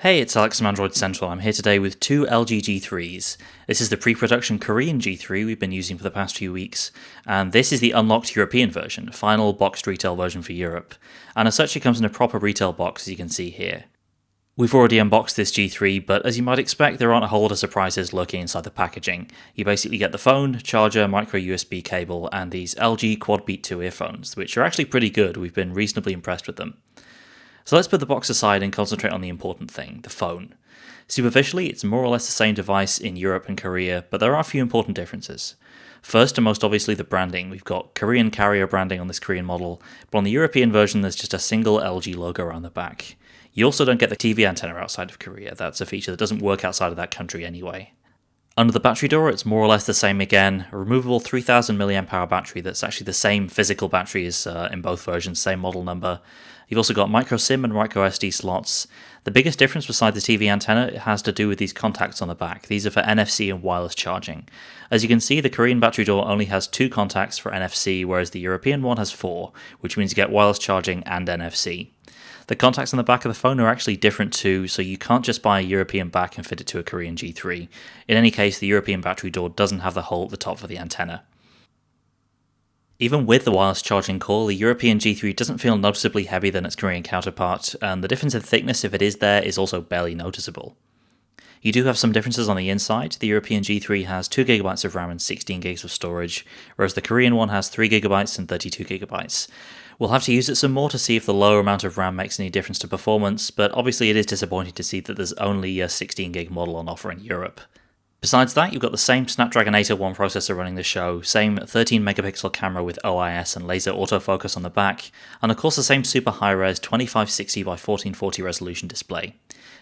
Hey, it's Alex from Android Central. I'm here today with two LG G3s. This is the pre-production Korean G3 we've been using for the past few weeks, and this is the unlocked European version, final boxed retail version for Europe. And as such, it comes in a proper retail box, as you can see here. We've already unboxed this G3, but as you might expect, there aren't a whole lot of surprises lurking inside the packaging. You basically get the phone, charger, micro USB cable, and these LG Quad Beat 2 earphones, which are actually pretty good. We've been reasonably impressed with them. So let's put the box aside and concentrate on the important thing, the phone. Superficially, it's more or less the same device in Europe and Korea, but there are a few important differences. First and most obviously the branding. We've got Korean carrier branding on this Korean model, but on the European version there's just a single LG logo around the back. You also don't get the TV antenna outside of Korea. That's a feature that doesn't work outside of that country anyway. Under the battery door, it's more or less the same again, a removable 3000 mAh battery that's actually the same physical battery as in both versions, same model number. You've also got micro SIM and micro SD slots. The biggest difference beside the TV antenna has to do with these contacts on the back. These are for NFC and wireless charging. As you can see, the Korean battery door only has 2 contacts for NFC, whereas the European one has 4, which means you get wireless charging and NFC. The contacts on the back of the phone are actually different too, so you can't just buy a European back and fit it to a Korean G3. In any case, the European battery door doesn't have the hole at the top for the antenna. Even with the wireless charging core, the European G3 doesn't feel noticeably heavier than its Korean counterpart, and the difference in thickness, if it is there, is also barely noticeable. You do have some differences on the inside. The European G3 has 2GB of RAM and 16GB of storage, whereas the Korean one has 3GB and 32GB. We'll have to use it some more to see if the lower amount of RAM makes any difference to performance, but obviously it is disappointing to see that there's only a 16GB model on offer in Europe. Besides that, you've got the same Snapdragon 801 processor running the show, same 13MP camera with OIS and laser autofocus on the back, and of course the same super high-res 2560x1440 resolution display.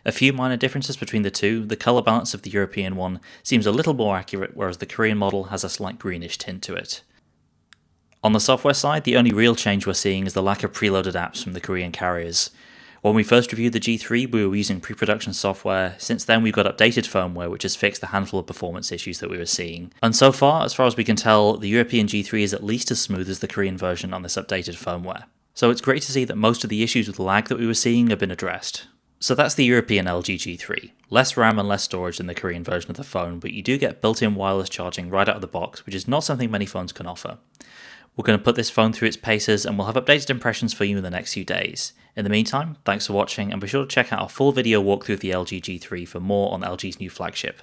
A few minor differences between the two. The colour balance of the European one seems a little more accurate, whereas the Korean model has a slight greenish tint to it. On the software side, the only real change we're seeing is the lack of preloaded apps from the Korean carriers. When we first reviewed the G3, we were using pre-production software. Since then, we've got updated firmware, which has fixed a handful of performance issues that we were seeing. And so far as we can tell, the European G3 is at least as smooth as the Korean version on this updated firmware. So it's great to see that most of the issues with lag that we were seeing have been addressed. So that's the European LG G3. Less RAM and less storage than the Korean version of the phone, but you do get built-in wireless charging right out of the box, which is not something many phones can offer. We're going to put this phone through its paces, and we'll have updated impressions for you in the next few days. In the meantime, thanks for watching, and be sure to check out our full video walkthrough of the LG G3 for more on LG's new flagship.